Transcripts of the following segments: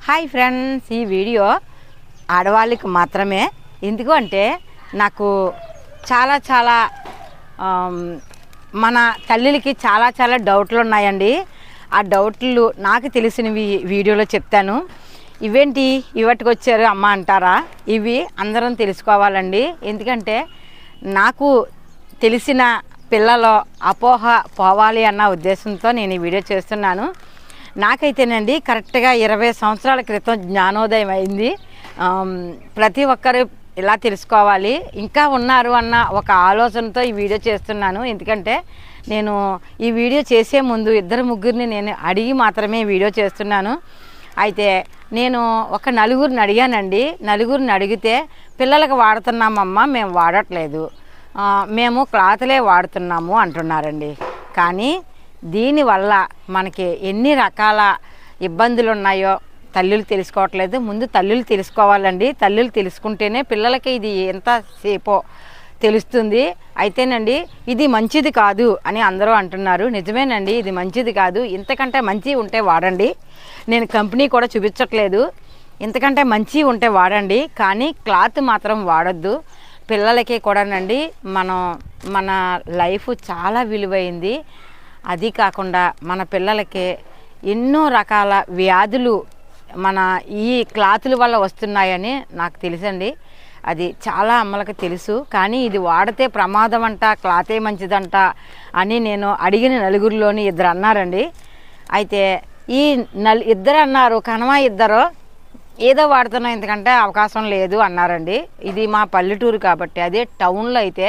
Hi friends, ఈ video ఆడవాళ్ళకి మాత్రమే. ఎందుకు అంటే నాకు చాలా మన తల్లులకి చాలా డౌట్లు ఉన్నాయండి. ఆ డౌట్లు నాకు తెలిసినవి వీడియోలో చెప్తాను. ఇవేంటి ఇవాటికి వచ్చారు అమ్మ అంటారా? ఇవి అందరం తెలుసుకోవాలండి. ఎందుకంటే నాకు తెలిసిన పిల్లలు అపోహ పోవాలి అన్న ఉద్దేశంతో నేను ఈ వీడియో చేస్తున్నాను. నాకైతేనండి కరెక్ట్గా 20 సంవత్సరాల క్రితం జ్ఞానోదయం అయింది. ప్రతి ఒక్కరు ఇలా తెలుసుకోవాలి, ఇంకా ఉన్నారు అన్న ఒక ఆలోచనతో ఈ వీడియో చేస్తున్నాను. ఎందుకంటే నేను ఈ వీడియో చేసే ముందు 2-3 నేను అడిగి మాత్రమే వీడియో చేస్తున్నాను. అయితే నేను ఒక నలుగురిని అడిగానండి. నలుగురిని అడిగితే పిల్లలకు వాడుతున్నామమ్మా, మేము వాడట్లేదు, మేము క్లాతులే వాడుతున్నాము అంటున్నారండి. కానీ దీనివల్ల మనకి ఎన్ని రకాల ఇబ్బందులు ఉన్నాయో తల్లులు తెలుసుకోవట్లేదు. ముందు తల్లులు తెలుసుకోవాలండి. తల్లులు తెలుసుకుంటేనే పిల్లలకి ఇది ఎంతసేపో తెలుస్తుంది. అయితేనండి ఇది మంచిది కాదు అని అందరూ అంటున్నారు. నిజమేనండి, ఇది మంచిది కాదు. ఇంతకంటే మంచి ఉంటే వాడండి. నేను కంపెనీ కూడా చూపించట్లేదు. ఇంతకంటే మంచి ఉంటే వాడండి, కానీ క్లాత్ మాత్రం వాడొద్దు. పిల్లలకి కూడానండి మన లైఫ్ చాలా విలువైంది. అది కాకుండా మన పిల్లలకి ఎన్నో రకాల వ్యాధులు మన ఈ క్లాతుల వల్ల వస్తున్నాయని నాకు తెలుసండి. అది చాలా అమ్మలకు తెలుసు. కానీ ఇది వాడితే ప్రమాదం అంట, క్లాతే మంచిదంట అని నేను అడిగిన నలుగురిలోని 2 అన్నారండి. అయితే ఈ 2 అన్నారు, కనమా 2 ఏదో వాడుతున్నాం, ఎందుకంటే అవకాశం లేదు అన్నారండి. ఇది మా పల్లెటూరు కాబట్టి. అదే టౌన్లో అయితే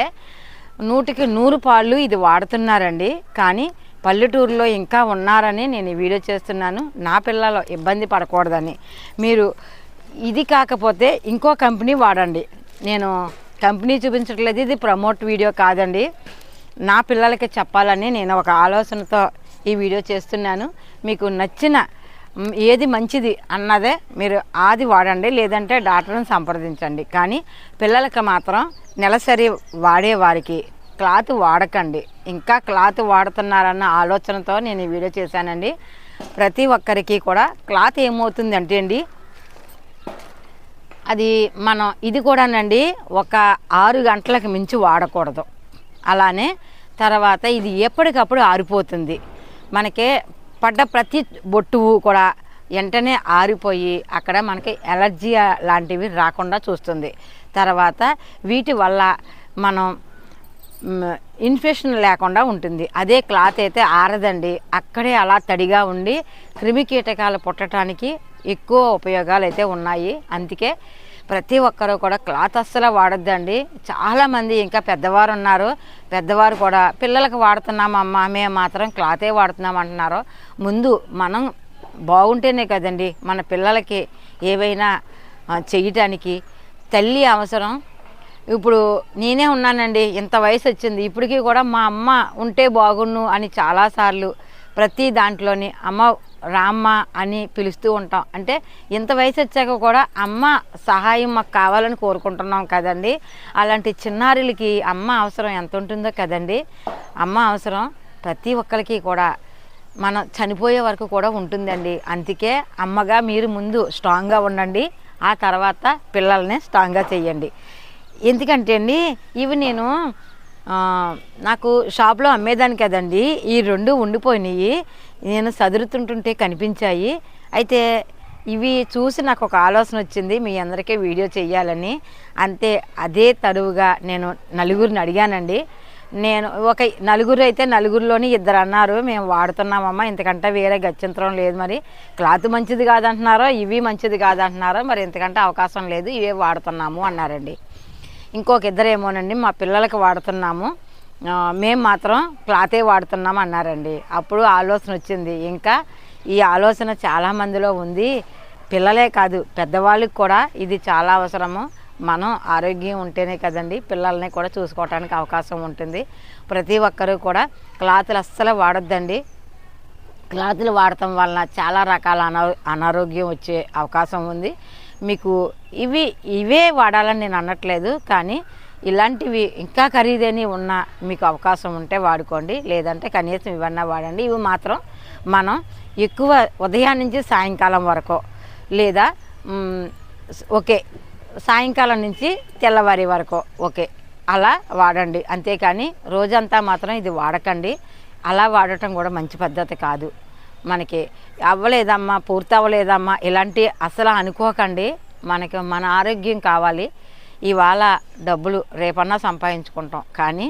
100కి 100 పాళ్ళు ఇది వాడుతున్నారండి. కానీ పల్లెటూరులో ఇంకా ఉన్నారని నేను ఈ వీడియో చేస్తున్నాను. నా పిల్లలు ఇబ్బంది పడకూడదని. మీరు ఇది కాకపోతే ఇంకో కంపెనీ వాడండి. నేను కంపెనీ చూపించట్లేదు, ఇది ప్రమోట్ వీడియో కాదండి. నా పిల్లలకి చెప్పాలని నేను ఒక ఆలోచనతో ఈ వీడియో చేస్తున్నాను. మీకు నచ్చిన ఏది మంచిది అన్నదే మీరు అది వాడండి, లేదంటే డాక్టర్ని సంప్రదించండి. కానీ పిల్లలకి మాత్రం నెలసరి వాడేవారికి క్లాత్ వాడకండి. ఇంకా క్లాత్ వాడుతున్నారన్న ఆలోచనతో నేను ఈ వీడియో చేశానండి. ప్రతి ఒక్కరికి కూడా క్లాత్ ఏమవుతుంది అంటే అండి, అది ఇది కూడానండి ఒక 6 గంటలకు మించి వాడకూడదు. అలానే తర్వాత ఇది ఎప్పటికప్పుడు ఆరిపోతుంది. మనకి పడ్డ ప్రతి బొట్టు కూడా వెంటనే ఆరిపోయి అక్కడ మనకి ఎలర్జీ లాంటివి రాకుండా చూస్తుంది. తర్వాత వీటి వల్ల మనం ఇన్ఫెక్షన్ లేకుండా ఉంటుంది. అదే క్లాత్ అయితే ఆరదండి, అక్కడే అలా తడిగా ఉండి క్రిమి కీటకాలు పుట్టడానికి ఎక్కువ ఉపయోగాలు అయితే ఉన్నాయి. అందుకే ప్రతి ఒక్కరూ కూడా క్లాత్ అస్సలు వాడొద్దండి. చాలామంది ఇంకా పెద్దవారు ఉన్నారు, పెద్దవారు కూడా పిల్లలకు వాడుతున్నామమ్మా, మేము మాత్రం క్లాతే వాడుతున్నాం అంటున్నారు. ముందు మనం బాగుంటేనే కదండి మన పిల్లలకి ఏవైనా చేయటానికి. తల్లి అవసరం. ఇప్పుడు నేనే ఉన్నానండి, ఇంత వయసు వచ్చింది, ఇప్పటికీ కూడా మా అమ్మ ఉంటే బాగుండు అని చాలాసార్లు ప్రతి దాంట్లోని అమ్మ రామ్మ అని పిలుస్తూ ఉంటాం. అంటే ఇంత వయసు వచ్చాక కూడా అమ్మ సహాయం మాకు కావాలని కోరుకుంటున్నాం కదండి. అలాంటి చిన్నారులకి అమ్మ అవసరం ఎంత ఉంటుందో కదండి. అమ్మ అవసరం ప్రతి ఒక్కరికి కూడా మనం చనిపోయే వరకు కూడా ఉంటుందండి. అందుకే అమ్మగా మీరు ముందు స్ట్రాంగ్గా ఉండండి, ఆ తర్వాత పిల్లల్ని స్ట్రాంగ్గా చేయండి. ఎందుకంటే అండి ఇవి నేను నాకు షాప్లో అమ్మేదాన్ని కదండి. ఈ 2 ఉండిపోయినాయి, నేను సదురుతుంటుంటే కనిపించాయి. అయితే ఇవి చూసి నాకు ఒక ఆలోచన వచ్చింది, మీ అందరికీ వీడియో చేయాలని. అంతే అదే తడువుగా నేను నలుగురిని అడిగానండి. నేను ఒక నలుగురు అయితే నలుగురిలోని 2 అన్నారు, మేము వాడుతున్నామమ్మా, ఇంతకంటే వేరే గత్యంతరం లేదు. మరి క్లాత్ మంచిది కాదంటున్నారో, ఇవి మంచిది కాదంటున్నారో, మరి ఇంతకంటే అవకాశం లేదు, ఇవే వాడుతున్నాము అన్నారండి. ఇంకొక 2 ఏమోనండి, మా పిల్లలకి వాడుతున్నాము, మేము మాత్రం క్లాతే వాడుతున్నాము అన్నారండి. అప్పుడు ఆలోచన వచ్చింది. ఇంకా ఈ ఆలోచన చాలామందిలో ఉంది. పిల్లలే కాదు పెద్దవాళ్ళకి కూడా ఇది చాలా అవసరము. మనం ఆరోగ్యం ఉంటేనే కదండి పిల్లల్ని కూడా చూసుకోవడానికి అవకాశం ఉంటుంది. ప్రతి ఒక్కరూ కూడా క్లాతులు అస్సలు వాడొద్దండి. క్లాతులు వాడటం వలన చాలా రకాల అనారోగ్యం వచ్చే అవకాశం ఉంది. మీకు ఇవే వాడాలని నేను అనట్లేదు, కానీ ఇలాంటివి ఇంకా ఖరీదైనవి ఉన్న మీకు అవకాశం ఉంటే వాడుకోండి, లేదంటే కనీసం ఇవన్నా వాడండి. ఇవి మాత్రం మనం ఎక్కువ ఉదయం నుంచి సాయంకాలం వరకు లేదా ఓకే సాయంకాలం నుంచి తెల్లవారి వరకు ఓకే అలా వాడండి. అంతేకాని రోజంతా మాత్రం ఇది వాడకండి. అలా వాడటం కూడా మంచి పద్ధతి కాదు. మనకి అవ్వలేదమ్మా, పూర్తి అవ్వలేదమ్మా ఇలాంటి అసలు అనుకోకండి. మనకి మన ఆరోగ్యం కావాలి. ఇవాళ డబ్బులు రేపన్నా సంపాదించుకుంటాం, కానీ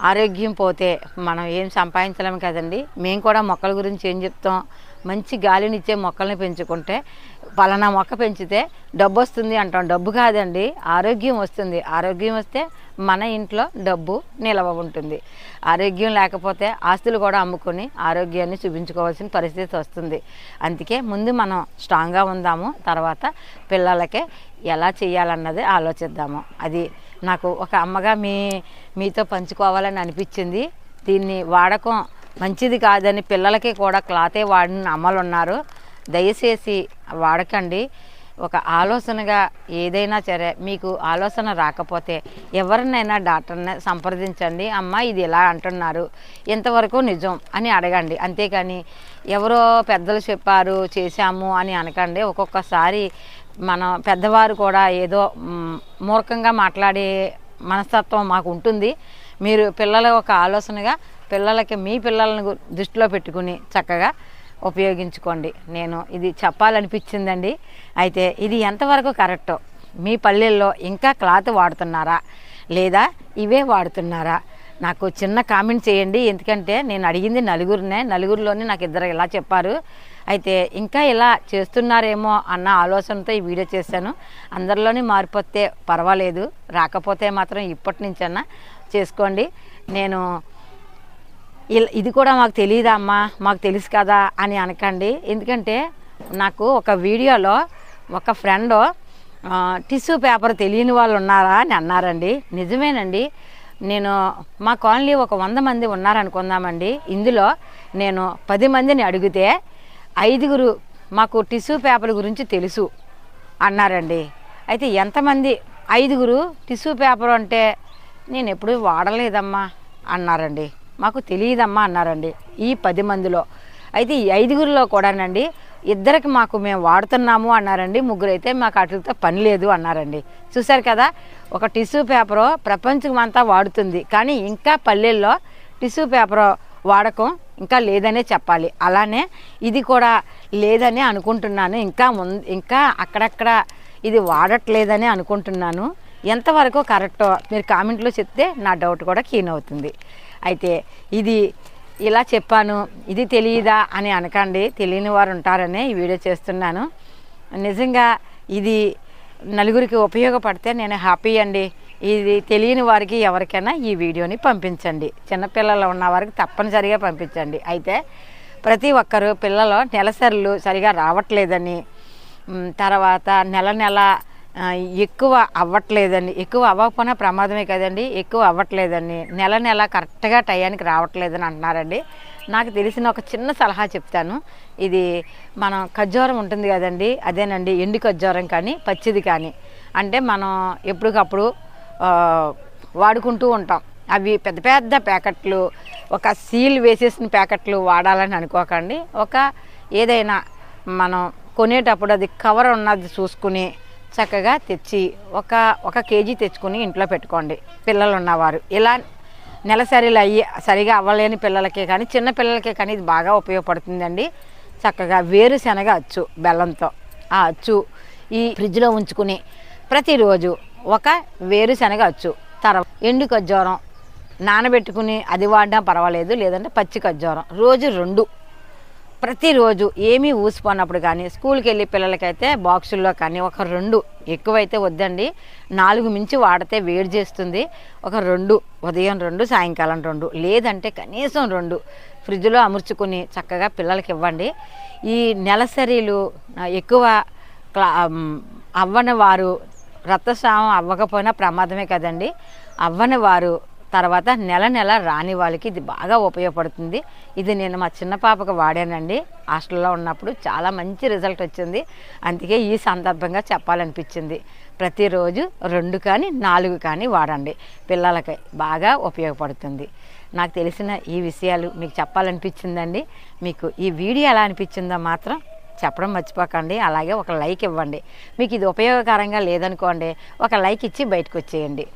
ఆరోగ్యం పోతే మనం ఏం సంపాదించలేము కదండి. మేము కూడా మొక్కల గురించి ఏం చెప్తాం, మంచి గాలినిచ్చే మొక్కల్ని పెంచుకుంటే పలానా మొక్క పెంచితే డబ్బు వస్తుంది అంటాం. డబ్బు కాదండి, ఆరోగ్యం వస్తుంది. ఆరోగ్యం వస్తే మన ఇంట్లో డబ్బు నిలవ ఉంటుంది. ఆరోగ్యం లేకపోతే ఆస్తులు కూడా అమ్ముకొని ఆరోగ్యాన్ని చూపించుకోవాల్సిన పరిస్థితి వస్తుంది. అందుకే ముందు మనం స్ట్రాంగ్గా ఉందాము, తర్వాత పిల్లలకే ఎలా చేయాలన్నది ఆలోచిద్దాము. అది నాకు ఒక అమ్మగా మీతో పంచుకోవాలని అనిపించింది. దీన్ని వాడకం మంచిది కాదని పిల్లలకి కూడా క్లాతే వాడిన అమ్మలు ఉన్నారు. దయచేసి వాడకండి. ఒక ఆలోచనగా ఏదైనా సరే మీకు ఆలోచన రాకపోతే ఎవరినైనా డాక్టర్ని సంప్రదించండి. అమ్మ ఇది ఇలా అంటున్నారు, ఎంతవరకు నిజం అని అడగండి. అంతేకాని ఎవరో పెద్దలు చెప్పారు చేశాము అని అనకండి. ఒక్కొక్కసారి మనం పెద్దవారు కూడా ఏదో మూర్ఖంగా మాట్లాడే మనస్తత్వం మాకు ఉంటుంది. మీరు పిల్లల ఒక ఆలోచనగా పిల్లలకి మీ పిల్లలను దృష్టిలో పెట్టుకుని చక్కగా ఉపయోగించుకోండి. నేను ఇది చెప్పాలనిపించిందండి. అయితే ఇది ఎంతవరకు కరెక్టో, మీ పల్లెల్లో ఇంకా క్లాత్ వాడుతున్నారా లేదా ఇవే వాడుతున్నారా నాకు చిన్న కామెంట్ చేయండి. ఎందుకంటే నేను అడిగింది నలుగురిలోనే నాకు ఇద్దరు ఇలా చెప్పారు. అయితే ఇంకా ఇలా చేస్తున్నారేమో అన్న ఆలోచనతో ఈ వీడియో చేశాను. అందరిలోనే మారిపోతే పర్వాలేదు, రాకపోతే మాత్రం ఇప్పటి నుంచన్నా చేసుకోండి. నేను ఇది కూడా మాకు తెలియదా అమ్మా, మాకు తెలుసు కదా అని అనకండి. ఎందుకంటే నాకు ఒక వీడియోలో ఒక ఫ్రెండ్ టిష్యూ పేపర్ తెలియని వాళ్ళు ఉన్నారా అని అన్నారండి. నిజమేనండి. నేను మా కాలనీ ఒక 100 మంది ఉన్నారనుకుందామండి. ఇందులో నేను 10 మందిని అడిగితే 5 మాకు టిష్యూ పేపర్ గురించి తెలుసు అన్నారండి. అయితే ఎంతమంది 5 టిష్యూ పేపర్ అంటే నేను ఎప్పుడూ వాడలేదమ్మా అన్నారండి. మాకు తెలియదమ్మా అన్నారండి ఈ 10 మందిలో. అయితే ఈ 5 కూడానండి 2 మాకు మేము వాడుతున్నాము అన్నారండి. 3 అయితే మాకు వాటితో పని లేదు అన్నారండి. చూశారు కదా, ఒక టిష్యూ పేపరు ప్రపంచం అంతా వాడుతుంది, కానీ ఇంకా పల్లెల్లో టిష్యూ పేపర్ వాడకం ఇంకా లేదనే చెప్పాలి. అలానే ఇది కూడా లేదని అనుకుంటున్నాను. ఇంకా అక్కడక్కడ ఇది వాడట్లేదని అనుకుంటున్నాను. ఎంతవరకు కరెక్టో మీరు కామెంట్లో చెప్తే నా డౌట్ కూడా క్లీన్ అవుతుంది. అయితే ఇది ఇలా చెప్పాను, ఇది తెలియదా అని అనకండి. తెలియని వారు ఉంటారనే ఈ వీడియో చేస్తున్నాను. నిజంగా ఇది నలుగురికి ఉపయోగపడితే నేను హ్యాపీ అండి. ఇది తెలియని వారికి ఎవరికైనా ఈ వీడియోని పంపించండి. చిన్నపిల్లలు ఉన్న వారికి తప్పనిసరిగా పంపించండి. అయితే ప్రతి ఒక్కరు పిల్లలు నెలసరిలు సరిగా రావట్లేదని, తర్వాత నెల ఎక్కువ అవ్వట్లేదని, ఎక్కువ అవ్వకపోయినా ప్రమాదమే కదండి, ఎక్కువ అవ్వట్లేదని, నెల కరెక్ట్గా టయానికి రావట్లేదని అంటున్నారండి. నాకు తెలిసిన ఒక చిన్న సలహా చెప్తాను. ఇది మనం ఖర్జూరం ఉంటుంది కదండి, అదేనండి ఎండు ఖర్జూరం కానీ పచ్చిది కానీ, అంటే మనం ఎప్పటికప్పుడు వాడుకుంటూ ఉంటాం. అవి పెద్ద పెద్ద ప్యాకెట్లు, ఒక సీల్ వేసేసిన ప్యాకెట్లు వాడాలని అనుకోకండి. ఏదైనా మనం కొనేటప్పుడు అది కవర్ ఉన్నది చూసుకుని చక్కగా తెచ్చి ఒక కేజీ తెచ్చుకుని ఇంట్లో పెట్టుకోండి. పిల్లలు ఉన్నవారు ఇలా నెలసరిలు సరిగా అవ్వలేని పిల్లలకే కానీ చిన్న పిల్లలకే కానీ ఇది బాగా ఉపయోగపడుతుందండి. చక్కగా వేరుశనగ అచ్చు బెల్లంతో ఆ అచ్చు ఈ ఫ్రిడ్జ్లో ఉంచుకుని ప్రతిరోజు ఒక వేరుశనగ అచ్చు, తర్వాత ఎండు ఖర్జూరం నానబెట్టుకుని అది వాడినా పర్వాలేదు, లేదంటే పచ్చి ఖర్జూరం రోజు 2 ప్రతిరోజు ఏమీ ఊసిపోయినప్పుడు కానీ స్కూల్కి వెళ్ళి పిల్లలకైతే బాక్సుల్లో కానీ ఒక 2, ఎక్కువైతే వద్దండి, 4 మించి వాడితే వేడి చేస్తుంది. ఒక 2 ఉదయం 2 సాయంకాలం 2, లేదంటే కనీసం 2 ఫ్రిడ్జ్లో అమర్చుకుని చక్కగా పిల్లలకి ఇవ్వండి. ఈ నెలసరీలు ఎక్కువ అవ్వని వారు, రక్తస్రావం అవ్వకపోయినా ప్రమాదమే కదండి, అవ్వని వారు తర్వాత నెల రాని వాళ్ళకి ఇది బాగా ఉపయోగపడుతుంది. ఇది నేను మా చిన్న పాపకు వాడానండి. హాస్టల్లో ఉన్నప్పుడు చాలా మంచి రిజల్ట్ వచ్చింది. అందుకే ఈ సందర్భంగా చెప్పాలనిపించింది. ప్రతిరోజు 2 కానీ 4 కానీ వాడండి, పిల్లలకి బాగా ఉపయోగపడుతుంది. నాకు తెలిసిన ఈ విషయాలు మీకు చెప్పాలనిపించిందండి. మీకు ఈ వీడియో ఎలా అనిపించిందో మాత్రం చెప్పడం మర్చిపోకండి. అలాగే ఒక లైక్ ఇవ్వండి. మీకు ఇది ఉపయోగకరంగా లేదనుకోండి, ఒక లైక్ ఇచ్చి బయటకు వచ్చేయండి.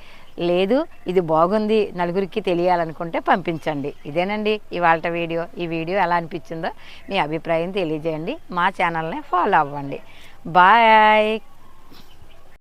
లేదు ఇది బాగుంది నలుగురికి తెలియాలనుకుంటే పంపించండి. ఇదేనండి ఇవాళ వీడియో. ఈ వీడియో ఎలా అనిపించిందో మీ అభిప్రాయం తెలియజేయండి. మా ఛానల్ని ఫాలో అవ్వండి. బాయ్.